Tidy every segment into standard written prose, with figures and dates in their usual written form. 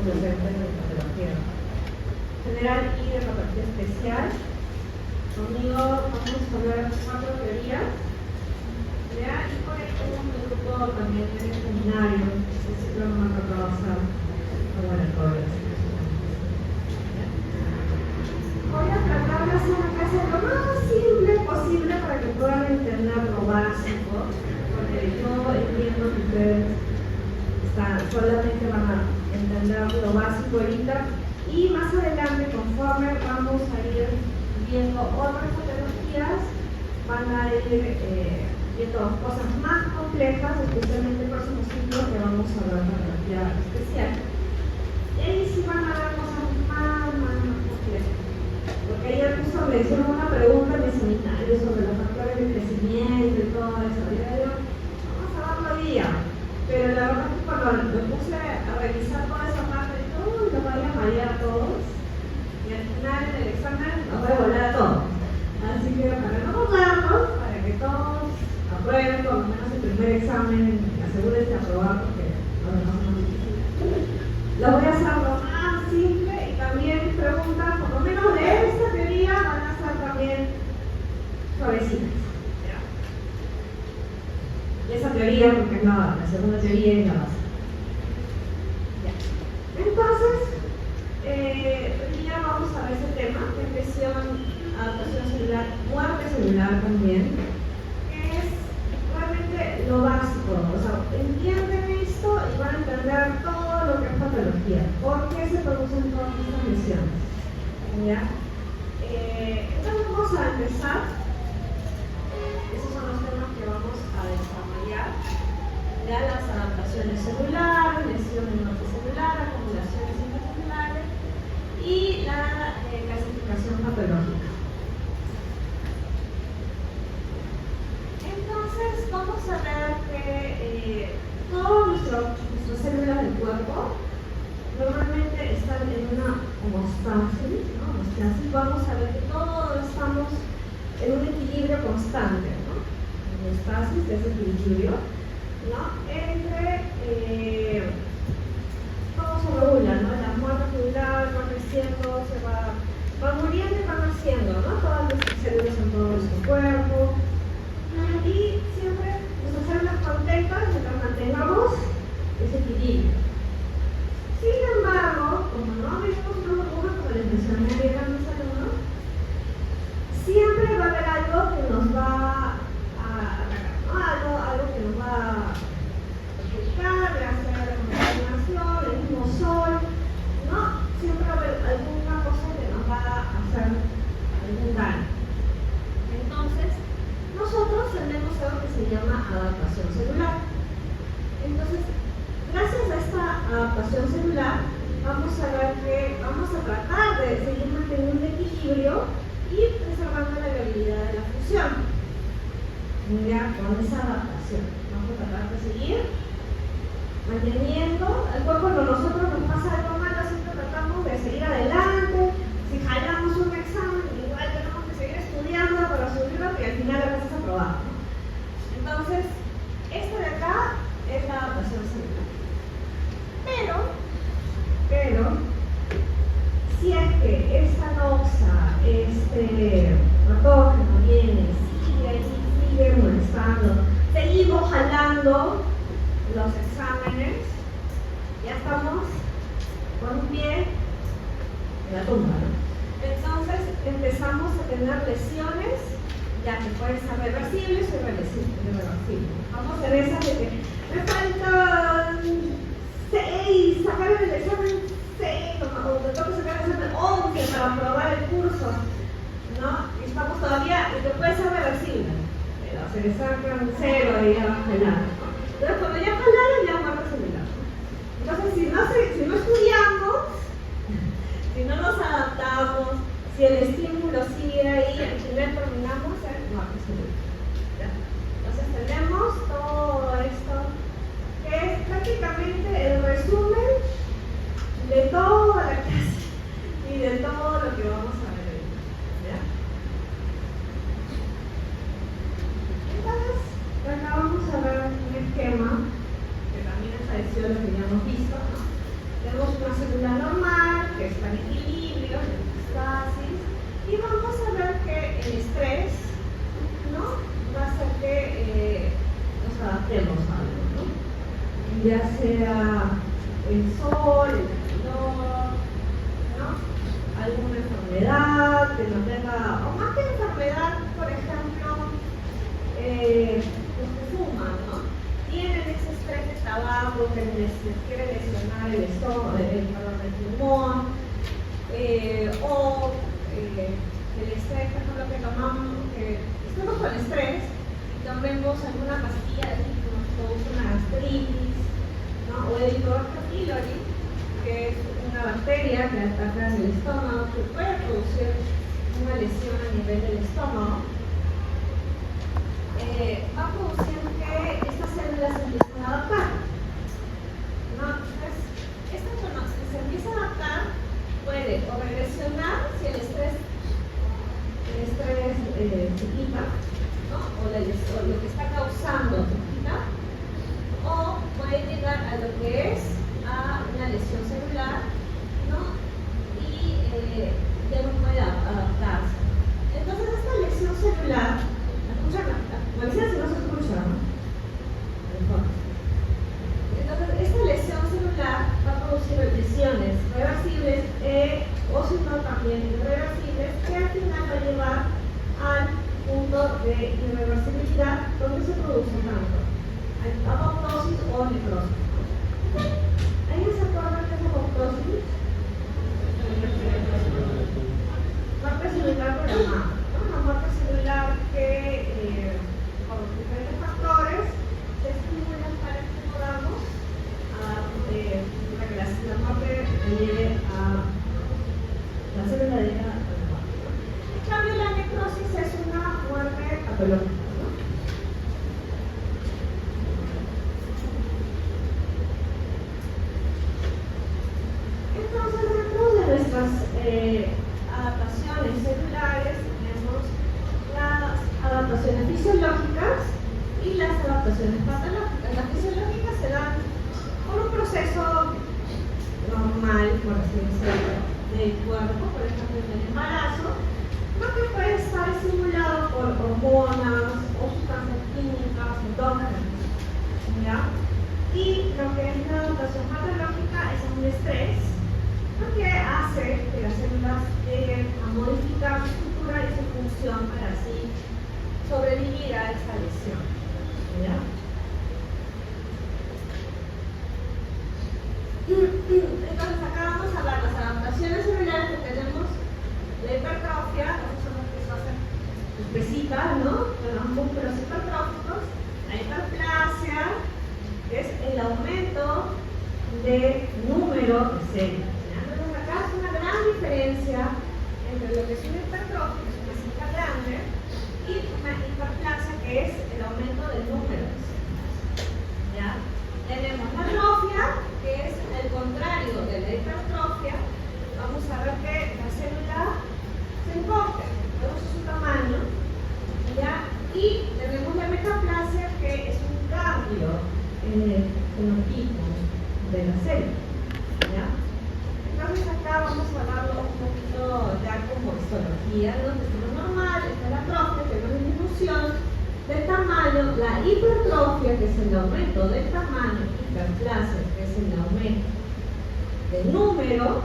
presentes en patología general y de patología especial. Conmigo vamos a hablar 4 teorías, ¿ya? Y por ahí tengo un grupo también de seminario, que siempre me ha tocado hacer laboratorios. Voy a tratar de hacer una clase lo más simple posible para que puedan entender lo básico, porque yo entiendo que ustedes solamente van a entender lo básico ahorita y más adelante, conforme vamos a ir viendo otras patologías, van a ir viendo cosas más complejas, especialmente el próximo ciclo que vamos a hablar de patología especial. Y ahí sí van a ver cosas más complejas. Porque ayer justo me hicieron una pregunta en mi seminario sobre los factores de crecimiento y todo eso. Y yo digo, vamos a darlo hoy día. Pero la verdad es que cuando me puse a revisar toda esa parte, los voy a fallar a todos. Y al final en el examen nos voy a volar a todos. Así que para no volarnos, para que todos aprueben por lo menos el primer examen, asegúrense de aprobar porque los demás son difíciles. Lo voy a hacer lo más simple y también preguntas, por lo menos de esta teoría, van a ser también suavecitas. Esa teoría, porque es la segunda teoría y la base. Ya. Entonces, hoy día vamos a ver ese tema, depresión, adaptación celular, muerte celular también, que es realmente lo básico. O sea, entienden esto y van a entender todo lo que es patología, por qué se producen todas estas lesiones. ¿Ya? Entonces vamos a empezar. Esos son los temas que vamos a desarrollar. Ya las adaptaciones celulares, lesiones multicelulares, acumulaciones intracelulares y la clasificación patológica. Entonces vamos a ver que todas nuestras células del cuerpo normalmente están en una homeostasis, ¿no? Homeostasis. Vamos a ver que todos estamos en un equilibrio constante, ¿no? Homeostasis es equilibrio, ¿no? Entre todo se regula, ¿no? La muerte celular va creciendo, se va muriendo y va naciendo, ¿no? Todas nuestras células en todo nuestro cuerpo. Y siempre nuestras células contentas mientras mantengamos ese equilibrio. Sin embargo, como no vemos una burbuja como les mencioné ayer a mis alumnos, siempre va a haber algo que nos va a atacar, ¿no? Algo que nos va a perjudicar, ya sea la contaminación, el mismo sol, ¿no? Siempre va a haber alguna cosa que nos va a hacer algún daño. Entonces, nosotros tenemos algo que se llama adaptación celular. Entonces, gracias a esta adaptación celular, vamos a ver que vamos a tratar de seguir manteniendo un equilibrio y preservando la viabilidad de la función. Ya con esa adaptación, vamos a tratar de seguir manteniendo el cuerpo. Cuando nosotros nos pasa algo malo, siempre tratamos de seguir adelante. Si jalamos un examen, igual tenemos que seguir estudiando para subirlo y al final la vas a aprobar, ¿no? Entonces, esto de acá es la adaptación celular. Pero, si es que esta noxa, este patógeno viene, sigue ahí, sigue molestando, seguimos jalando los exámenes, ya estamos con un pie en la tumba, ¿no? Entonces empezamos a tener lesiones, ya que pueden ser reversibles o irreversibles. Vamos a ver esas de que me faltan 6, sacar el examen 6, o te toca sacar el examen 11 para aprobar el curso, ¿no? Y estamos todavía, y que puede ser reversible, pero se le sacan 0 y ya va a jalar, ¿no? Entonces cuando ya jalaron, ya muerte celular. Entonces si no estudiamos, si no nos adaptamos, si el estímulo sigue ahí, al final terminamos en muerte celular. Entonces tenemos todo esto, que es prácticamente el resumen de toda la clase y de todo lo que vamos a ver hoy. ¿Ya? Entonces, acá vamos a ver un esquema que también es parecido a lo que ya hemos visto, ¿no? tenemos una célula normal que está en equilibrio, en homeostasis, y vamos a ver que el estrés, ¿no?, va a hacer que nos adaptemos a algo, ¿no? Ya sea el sol, el calor, ¿no?, alguna enfermedad que nos tenga, o más que enfermedad, por ejemplo, los que fuman, ¿no?, tienen ese estrés de tabaco que les quiere lesionar el estómago, el pulmón, o el estrés, por ejemplo, que tomamos, que estamos con estrés y tomemos alguna pastilla de que nos produce una gastritis, ¿no?, o el Helicobacter pylori, que es una bacteria que ataca en el estómago, que puede producir una lesión a nivel del estómago, va a producir que estas células se empiecen a adaptar, ¿no? Entonces, cuando se empieza a adaptar, puede o regresionar si el estrés se quita, ¿no?, o lo que está causando se quita, o puede llegar a lo que es a una lesión celular, ¿no?, y ya no puede adaptarse. Entonces, esta lesión celular, me dicen si no se escucha, ¿no? Entonces, esta lesión celular va a producir lesiones reversibles o si no también irreversibles, que al final va a llevar al punto de irreversibilidad, donde se produce tanto apoptosis o necrosis. ¿Alguien se acuerda qué es apoptosis? Muerte celular programada, ¿no? Una muerte celular que por diferentes factores se estimulan para que podamos para que la muerte llegue a la célula de la muerte. En cambio, la necrosis es una muerte patológica, ¿no? Entonces, dentro de nuestras adaptaciones celulares tenemos las adaptaciones fisiológicas y las adaptaciones patológicas. Las fisiológicas se dan por un proceso normal, por así decirlo, del cuerpo, por ejemplo, en el embarazo, lo que puede estar estimulado por hormonas o sustancias químicas, endógenas, ¿ya? Y lo que es la adaptación patológica es un estrés, lo que hace que las células lleguen a modificar su estructura y su función para así sobrevivir a esta lesión, ¿ya? Entonces acá vamos a ver las adaptaciones celulares que tenemos, la hipertrofia, esas son las que se hacen especitas, ¿no?, con los músculos hipertróficos, la hiperplasia, que es el aumento de número de células. Entonces acá es una gran diferencia entre lo que es una hipertrofia, que es una célula grande, y una hiperplasia, que es el aumento del número de células, ¿ya? Tenemos la atrofia, que es el contrario de la hipertrofia. Vamos a ver que la célula se encoge, reduce su tamaño, ¿ya? Y tenemos la metaplasia, que es un cambio en el fenotipo de la célula, ¿ya? Entonces acá vamos a darlo un poquito ya como histología, ¿no? Esto es normal, esta es la atrofia, que es la disminución del tamaño, la hipertrofia, que es el aumento del tamaño, hiperplasia, que es el aumento del número,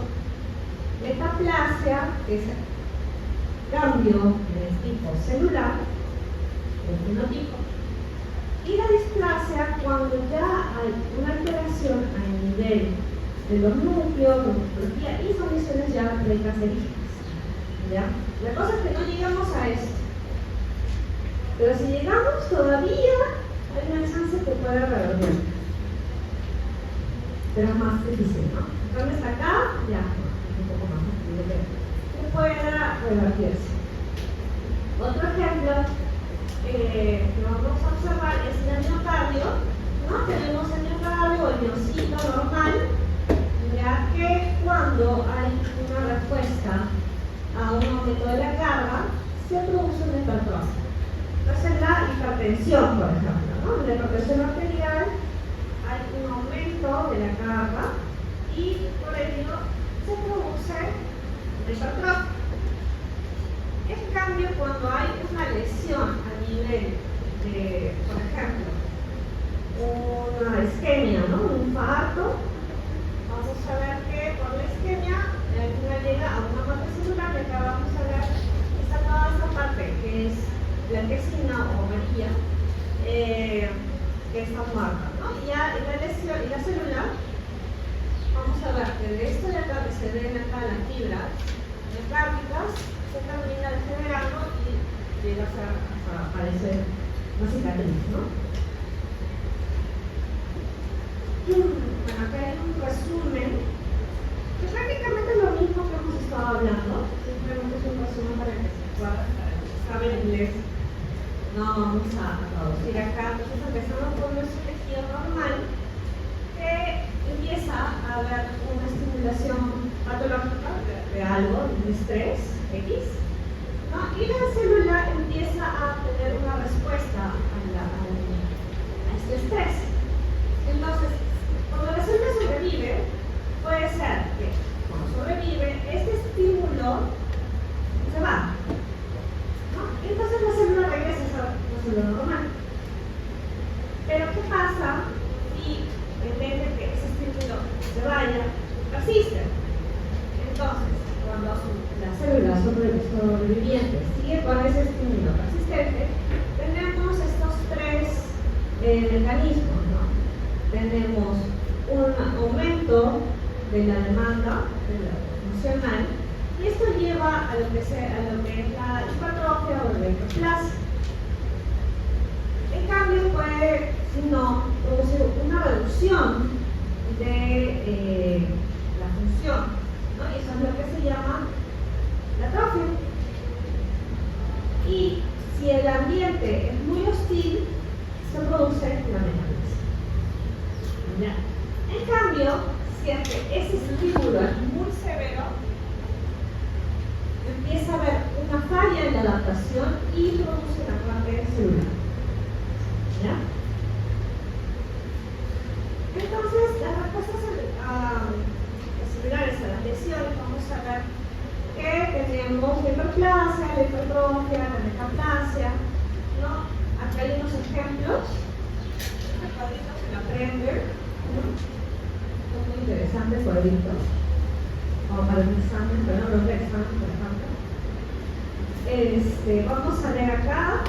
metaplasia, que es el cambio del tipo celular, del fenotipo, y la displasia cuando ya hay una alteración a nivel de los núcleos, de morfología y son lesiones ya precancerígenas, ¿ya? La cosa es que no llegamos a esto. Pero si llegamos, todavía hay una chance que pueda revertir. Pero es más difícil, ¿no? Entonces acá, ya, un poco más difícil que pueda revertirse. Otro ejemplo que vamos a observar es el miocardio, ¿no? Tenemos el miocardio o el miocito normal, ya que cuando hay una respuesta a un aumento de la carga, se produce una hipertrofia. Entonces la hipertensión, por ejemplo, ¿no? En la hipertensión arterial hay un aumento de la carga y por ello se produce hipertrofia. En cambio, cuando hay una lesión a nivel de, por ejemplo, una isquemia, ¿no? Un infarto, vamos a ver que por la isquemia al final llega a una parte celular y acá vamos a ver toda esta parte que es blanquecina o amarilla, que está muerta, ¿no? Y ya en la lesión y la célula, vamos a ver que de esto de acá que se ven acá las fibras mecánicas se termina degenerando y llega a aparecer una cicatriz, ¿no? Bueno, acá hay un resumen que prácticamente es lo mismo que hemos estado hablando, simplemente es un resumen para que se pueda, para los que saben inglés, no vamos a traducir acá. Entonces empezamos con nuestro tejido normal, que empieza a haber una estimulación patológica de algo, de estrés, X, ¿no? Y la célula empieza a tener una respuesta a este estrés. Entonces, cuando la célula sobrevive, puede ser que cuando sobrevive, este estímulo se va, ¿no? Entonces la célula regresa a la célula normal. Pero ¿qué pasa si en vez de que ese estímulo se vaya, persiste? Entonces, cuando la célula sobreviviente sigue con ese estímulo persistente, tenemos estos tres mecanismos, ¿no? Tenemos un aumento de la demanda funcional y esto lleva a lo que es la hipertrofia o la hiperplasia. En cambio, puede, si no, producir una reducción de la función, ¿no? Y eso es lo que se llama la atrofia. Y si el ambiente es muy hostil, se produce la metástasis. ¿Ya? En cambio, si es que ese estímulo es muy severo, empieza a haber una falla en la adaptación y produce la parte celular. ¿Ya? Entonces, las respuestas celulares a las lesiones, vamos a ver que tenemos la hiperplasia, la hipertrofia, la metaplasia, ¿no? Acá hay unos ejemplos, el cuadrito se lo aprende, ¿no? Son muy interesantes cuadritos, como para un examen, perdón, los de examen, por ejemplo. Vamos a ver acá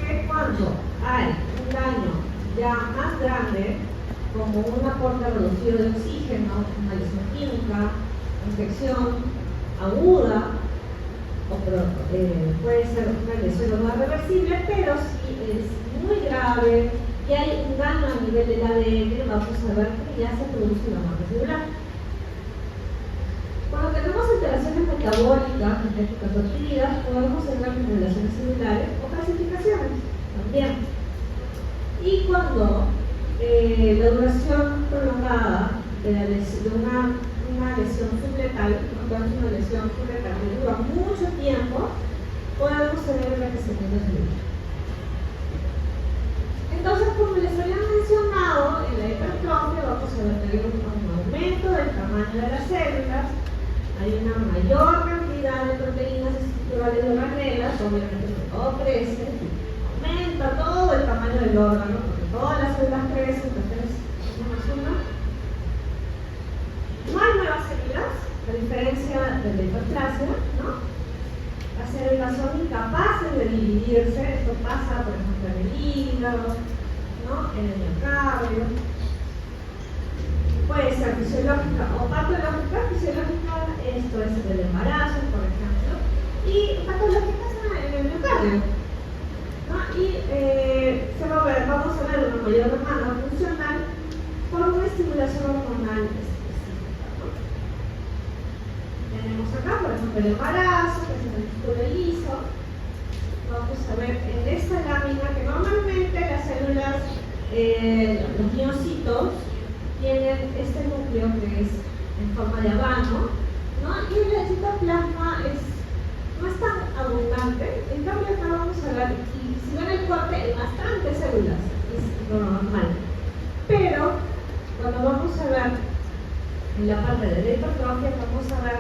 que cuando hay un daño ya más grande, como un aporte reducido de oxígeno, una lesión química, infección aguda, o puede ser una lesión no reversible, pero si es muy grave y hay un daño a nivel del ADN, vamos a ver que ya se produce una muerte celular. Cuando tenemos alteraciones metabólicas, genéticas o adquiridas, podemos tener relaciones celulares o calcificaciones también. Y cuando la duración prolongada de una lesión subletal, cuando una lesión subletal que dura mucho tiempo, podemos tener envejecimiento celular. Entonces, como les había mencionado, en la hipertrofia vamos a ver que hay un aumento del tamaño de las células, hay una mayor cantidad de proteínas estructurales de organelas, obviamente todo crece, aumenta todo el tamaño del órgano, porque todas las células crecen, entonces uno más uno. No hay nuevas células, a diferencia de la hiperplasia, ¿no? Las células son incapaces de dividirse, esto pasa, por ejemplo, en el hígado, ¿no? En el miocardio. Puede ser fisiológica o patológica. Fisiológica, esto es el embarazo, por ejemplo, y patológica en el miocardio, ¿no? Y se va a ver, vamos a ver una mayor demanda funcional por una estimulación hormonal específica, ¿no? Tenemos acá, por ejemplo, el embarazo, que es el músculo liso. Vamos a ver en esta lámina que normalmente las células, los miocitos, tienen este núcleo que es en forma de habano, ¿no? Y el citoplasma no es tan abundante. En cambio, acá vamos a ver, y si ven el corte, hay bastantes células, es lo normal. Pero, cuando vamos a ver En la parte de la hipertrofia vamos a ver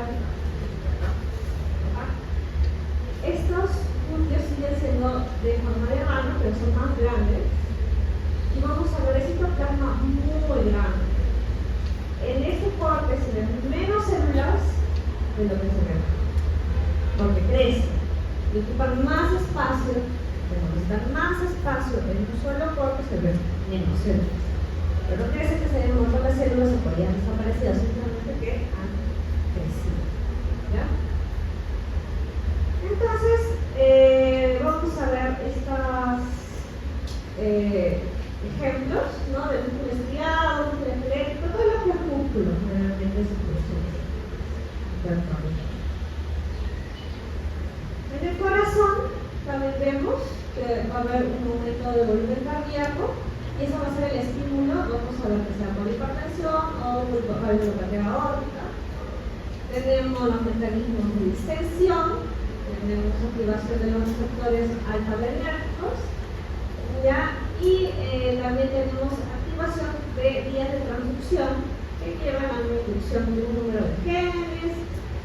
estos núcleos siguen siendo de forma de mano, pero son más grandes. Y vamos a ver ese citoplasma muy grande. En este corte se ven menos células de lo que se ve, porque crecen y ocupan más espacio. Pero necesitan más espacio en un solo corte, se ven menos células. Pero no quiere decir que se hayan muerto las células o que hayan desaparecido, simplemente que han crecido. ¿Ya? Entonces, vamos a ver estos ejemplos, ¿no? De músculo estriado, músculo esquelético, todo lo que es músculo, generalmente se produce. En el corazón también vemos que va a haber un aumento de volumen cardíaco y eso va a ser el estímulo, vamos a ver que sea por hipertensión o por cardiopatía aórtica. Tenemos los mecanismos de distensión, tenemos activación de los receptores alfa-adrenérgicos, ¿ya? Y también tenemos activación de vías de transducción que llevan a una inducción de un número de genes,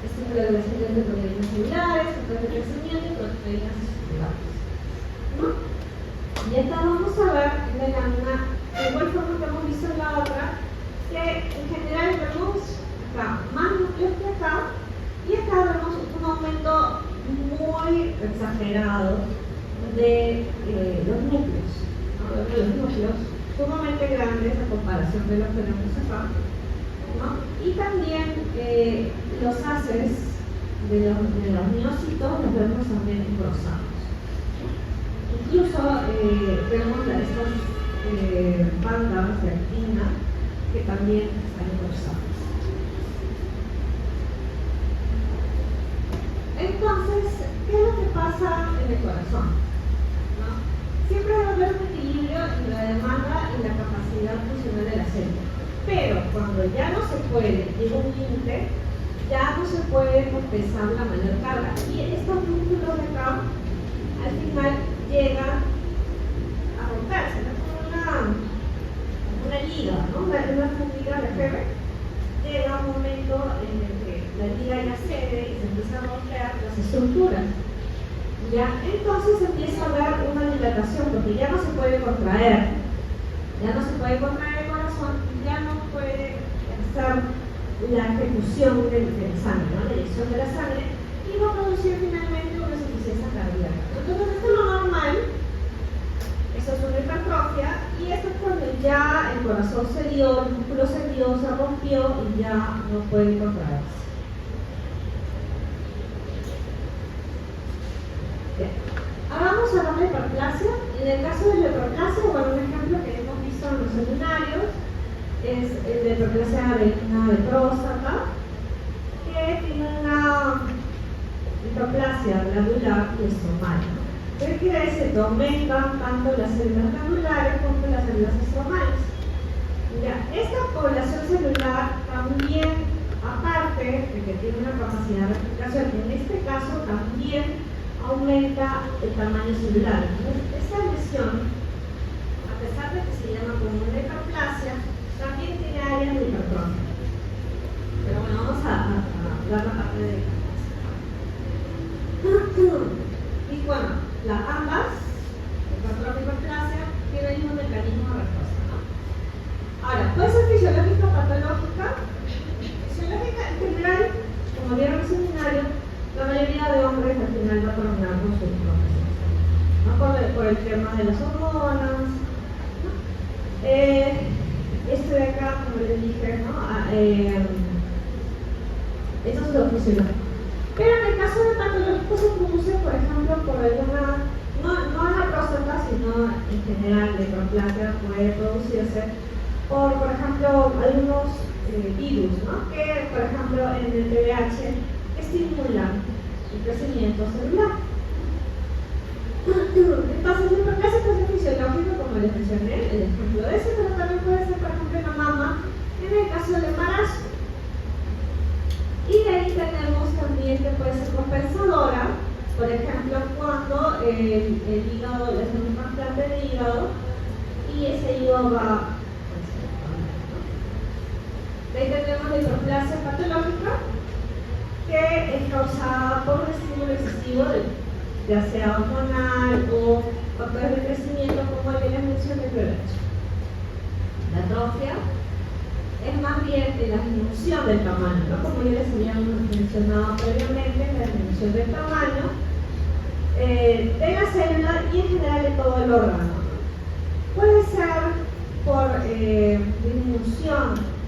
estímulo de crecimiento de proteínas celulares, factores de crecimiento y proteínas celulares, ¿no? Y acá vamos a ver en la lámina, de igual forma que hemos visto en la otra, que en general vemos acá más núcleos que acá, y acá vemos un aumento muy exagerado de los núcleos, ¿no? De los núcleos sumamente grandes a comparación de lo que tenemos acá, ¿no? Y también los haces de los miocitos los vemos también engrosados. Incluso vemos estas bandas de actina que también están engrosadas. Entonces, ¿qué es lo que pasa en el corazón? ¿No? Siempre va a haber un equilibrio entre la demanda y la capacidad funcional de la célula. Pero cuando ya no se puede, llega un límite, ya no se puede compensar la mayor carga. Y estos músculos de acá, al final, llegan a romperse, ¿no? Como una liga, ¿no? Una liga de Heber. Llega un momento en el que la liga ya cede y se empiezan a romper las estructuras. ¿Ya? Entonces empieza a haber una dilatación porque ya no se puede contraer. Ya no se puede contraer el corazón, ya no puede hacer la ejecución del sangre, ¿no? La eyección de la sangre, y va a producir finalmente una insuficiencia cardíaca. Entonces, esto es lo normal, eso es una hipertrofia, y esto es cuando ya el corazón se dio, el músculo se dio, se rompió y ya no puede contraerse. Bien. Ahora vamos a hablar de hiperplasia. En el caso de la hiperplasia, bueno, un ejemplo que hemos visto en los seminarios es el de hiperplasia de próstata, que tiene una hiperplasia glandular y estromal. ¿Qué quiere decir? Que aumentan tanto las células glandulares como las células estromales. Ya, esta población celular también, aparte de que tiene una capacidad de replicación, en este caso también aumenta el tamaño celular. Entonces, esta lesión, a pesar de que se llama como una hiperplasia, también tiene áreas de hipertrofia. Pero bueno, vamos a hablar la parte de hiperplasia. Y bueno, ambas, hipertrofia y hiperplasia, tienen el mismo mecanismo de respuesta, ¿no? Ahora, puede ser fisiológica o patológica. Fisiológica en general, como vieron en el seminario, la mayoría de hombres al final va a terminar con su hipertrofia, ¿no? Por el tema de las hormonas, ¿no? Esto de acá, como les dije, ¿no? Esto es lo fisiológico. Pero en el caso de patológico se produce, por ejemplo, por alguna, no en la próstata, sino en general de hiperplasia puede producirse por ejemplo, algunos virus, ¿no? Que, por ejemplo, en el TDAH estimulan el crecimiento celular. Entonces, la hiperplasia puede ser fisiológica, como les mencioné, el ejemplo de ese, pero también puede ser, por ejemplo, en la mama, en el caso del embarazo. Y de ahí tenemos también que puede ser compensadora, por ejemplo, cuando el hígado, le hacen un trasplante de hígado y ese hígado va. De ahí tenemos la hiperplasia neoplasia patológica que es causada por un estímulo excesivo, ya sea hormonal o factores de crecimiento como el de la mención de clorelato. La atrofia es más bien la disminución del tamaño, ¿no? Como ya les habíamos mencionado previamente, la disminución del tamaño de la célula y en general de todo el órgano. Puede ser por disminución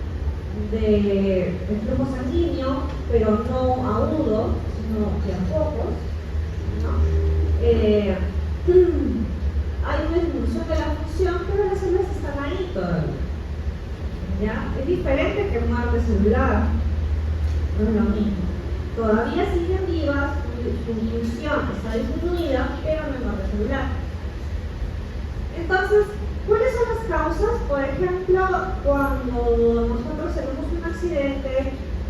del flujo sanguíneo, pero no agudo, sino de a pocos, ¿no? Hay una disminución de la función, pero las células están ahí todavía. ¿Ya? Es diferente que muerte celular, no es lo mismo. Todavía siguen vivas, su función está disminuida, pero no es muerte celular. Entonces, ¿cuáles son las causas? Por ejemplo, cuando nosotros tenemos un accidente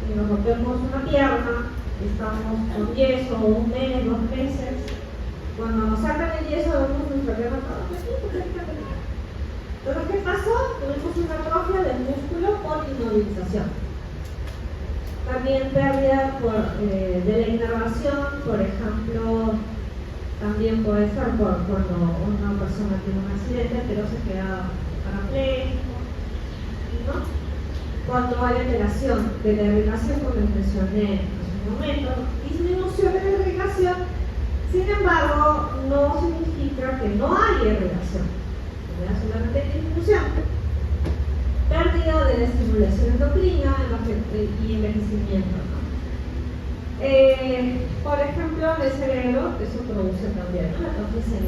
y nos rompemos una pierna, estamos con yeso, un mes, 2 meses, cuando nos sacan el yeso vemos nuestra pierna toda pequeña. Entonces, ¿qué pasó? Tuvimos una atrofia del músculo por inmovilización. También pérdida de la inervación, por ejemplo, también puede ser cuando una persona tiene un accidente, pero se queda parapléjico, ¿no? Cuando hay alteración de la irrigación, como les mencioné hace un momento, disminución de la irrigación, sin embargo, no significa que no haya irrigación, solamente hay disminución. Pérdida de la estimulación endocrina y envejecimiento, ¿no? Por ejemplo, en el cerebro, eso produce también, ¿no? La toxicidad.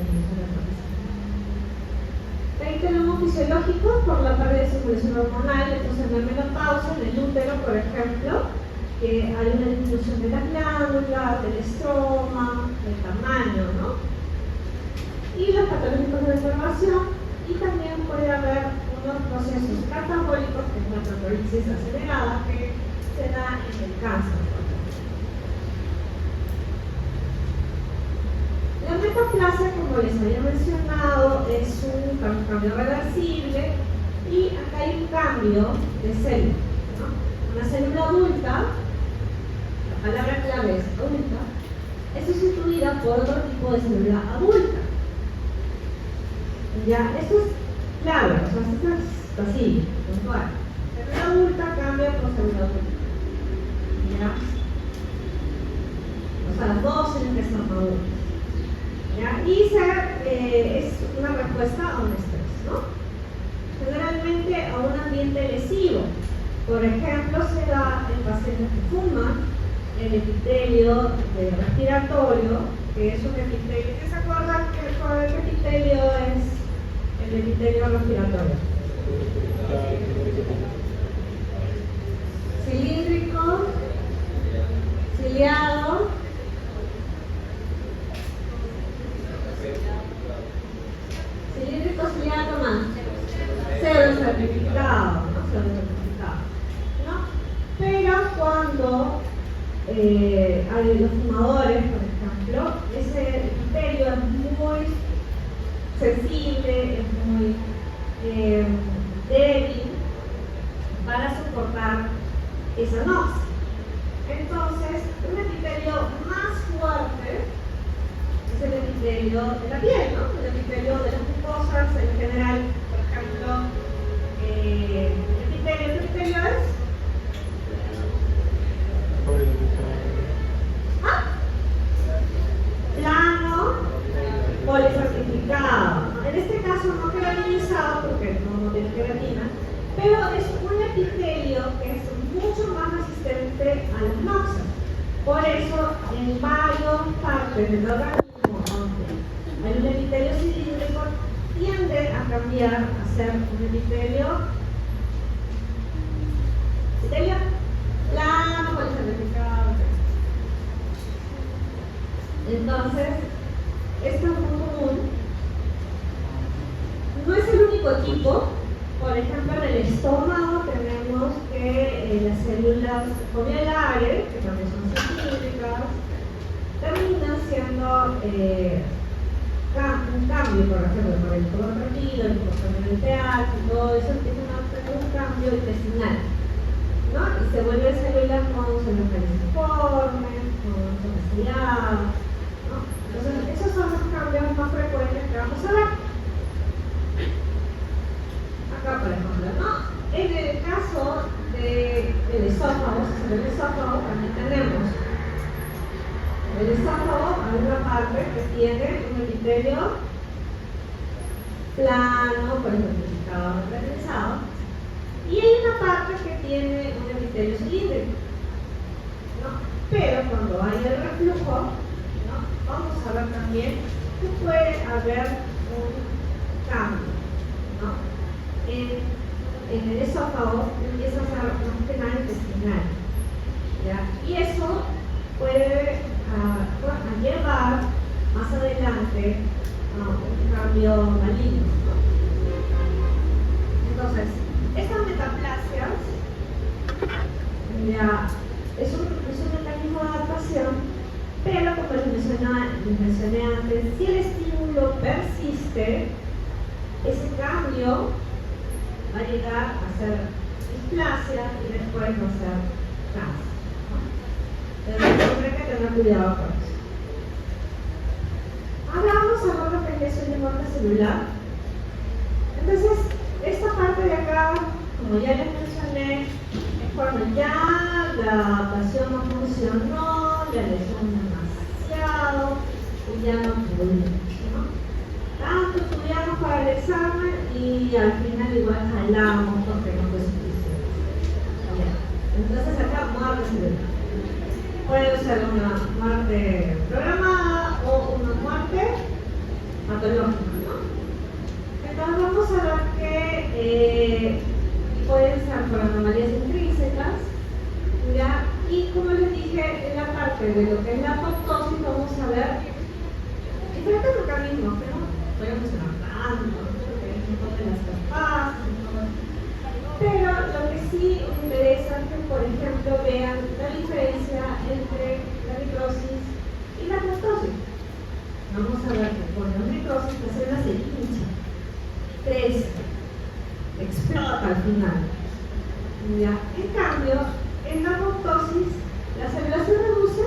Trastornos fisiológicos por la pérdida de estimulación hormonal, entonces en la menopausia, en el útero, por ejemplo, que hay una disminución de las glándulas, del estroma, del tamaño, ¿no? Y los patológicos de deformación, y también puede haber unos procesos catabólicos, que es la metabolisis acelerada, que se da en el cáncer. La metaplasia, como les había mencionado, es un cambio reversible y acá hay un cambio de célula, ¿no? Una célula adulta, la palabra clave es adulta, es sustituida por otro tipo de célula adulta. Ya, esto es clave, o sea, esto es así, puntual. Célula adulta cambia por célula adulta. ¿Ya? O sea, las dos tienen que ser maduras. ¿Ya? Y es una respuesta a un estrés, ¿no? Generalmente a un ambiente lesivo. Por ejemplo, se da en pacientes que fuman, el epitelio respiratorio, que es un epitelio, ¿qué se acuerdan que el epitelio es el epitelio respiratorio? Cilíndrico, ciliado, cilíndrico, ciliado más, pseudocertificado, ¿no? Pseudocertificado, ¿no? Pero cuando hay los fumadores, por ejemplo, ese epitelio es muy sensible, es muy débil para soportar esa NOx. Entonces, un epitelio más fuerte es el epitelio de la piel, ¿no? El epitelio de las mucosas en general, por ejemplo, ¿qué epitelio es? Plano, policertificado. En este caso no queratinizado porque no tiene queratina, pero es un epitelio que es mucho más resistente a las noxas. Por eso, en varias partes del organismo donde hay un epitelio cilíndrico, tiende a cambiar a ser un epitelio plano, policertificado. Entonces, esto es muy común. No es el único tipo. Por ejemplo, en el estómago tenemos que las células fomiolares, que también son cilíndricas, terminan siendo un cambio, por ejemplo, por el color repetido, el comportamiento del pH, todo eso empieza a tener un cambio intestinal, ¿no? Y se vuelve resfriados, ¿no? Entonces, esos son los cambios más frecuentes que vamos a ver. Acá, por ejemplo, ¿no? En el caso del esófago, también tenemos el esófago, hay una parte que tiene un epitelio plano, por ejemplo, estaba represado, y hay una parte que tiene un epitelio cilíndrico, ¿no? Pero cuando hay el reflujo, ¿no? Vamos a ver también que puede haber un cambio, ¿no? En el esófago empieza a ser más que nada intestinal, ¿ya? Y eso puede llevar más adelante a un cambio maligno, ¿no? Entonces, estas metaplasias ya es un mecanismo de adaptación, pero como les mencioné antes, si el estímulo persiste, ese cambio va a llegar a ser displasia y después va a ser cáncer, ¿no? Entonces siempre hay que tener cuidado con eso. Ahora vamos a ver lo que es lesión de muerte celular. Entonces, esta parte de acá, como ya les mencioné, es cuando ya la adaptación no funcionó, la lesión demasiado y ya no pudimos, ¿no? Tanto estudiamos para el examen y al final igual jalamos porque no fue suficiente. Entonces acá muerte celular. Puede ser una muerte programada o una muerte patológica, ¿no? Entonces vamos a ver que pueden ser por anomalías intrínsecas, ¿ya? Y como les dije, en la parte de lo que es la apoptosis vamos a ver diferentes mecanismos, pero no voy a mencionar tanto, porque es un poco de las capas, pero lo que sí me interesa es que, por ejemplo, vean la diferencia entre la necrosis y la apoptosis. Vamos a ver que con la necrosis la célula se hincha, crece, explota al final. ¿Ya? En cambio, en la apoptosis, la célula se reduce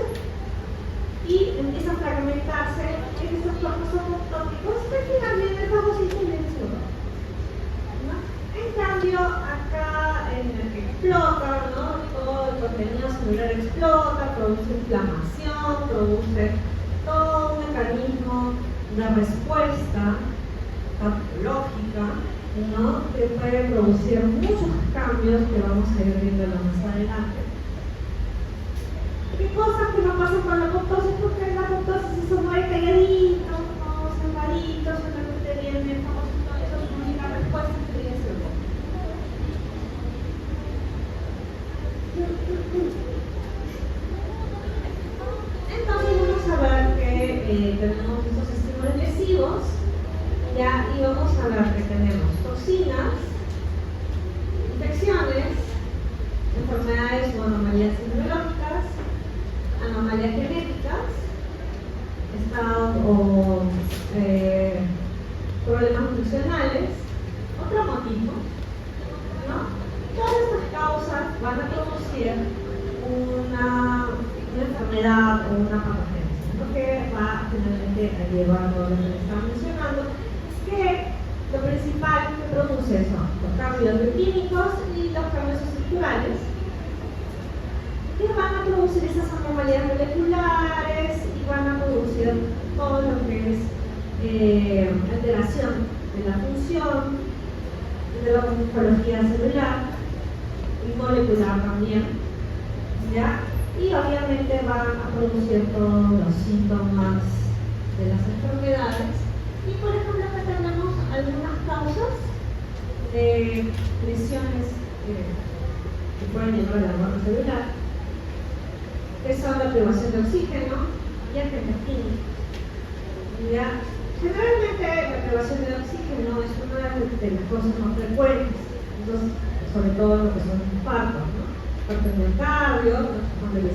y empieza a fragmentarse en estos cuerpos apoptóticos que finalmente el fagocito y el suelo. En cambio, acá en el que explota, ¿no? Todo el contenido celular explota, produce inflamación, produce todo un mecanismo de respuesta patológica, ¿no? Que puede producir muchos cambios que vamos a ir viendo más adelante. ¿Qué cosas que no pasan con la apoptosis? Porque en la apoptosis se muere calladito, ¿no? Sentadito, solamente viene el famosito, eso es una única respuesta que tiene ese grupo. Entonces vamos a ver que tenemos estos estímulos lesivos, ya, y vamos a ver que tenemos toxinas, infecciones, enfermedades o anomalías inmunológicas, anomalías genéticas, o problemas funcionales, o traumatismo, ¿no? Todas estas causas van a producir una enfermedad o una patogénesis, lo que va finalmente a llevar a lo que les estaba mencionando, que lo principal que produce son los cambios bioquímicos y los cambios estructurales, que van a producir esas anomalías moleculares y van a producir todo lo que es alteración de la función, de la morfología celular y molecular también, ¿ya? Y obviamente van a producir todos los síntomas de las enfermedades. Y por ejemplo acá tenemos algunas causas de lesiones que pueden llevar a la muerte celular, que son la privación de oxígeno y agentes químicos. ¿Ya? Generalmente la privación de oxígeno es una de las cosas más frecuentes, entonces, sobre todo lo que son infartos, ¿no? Infarto miocardio,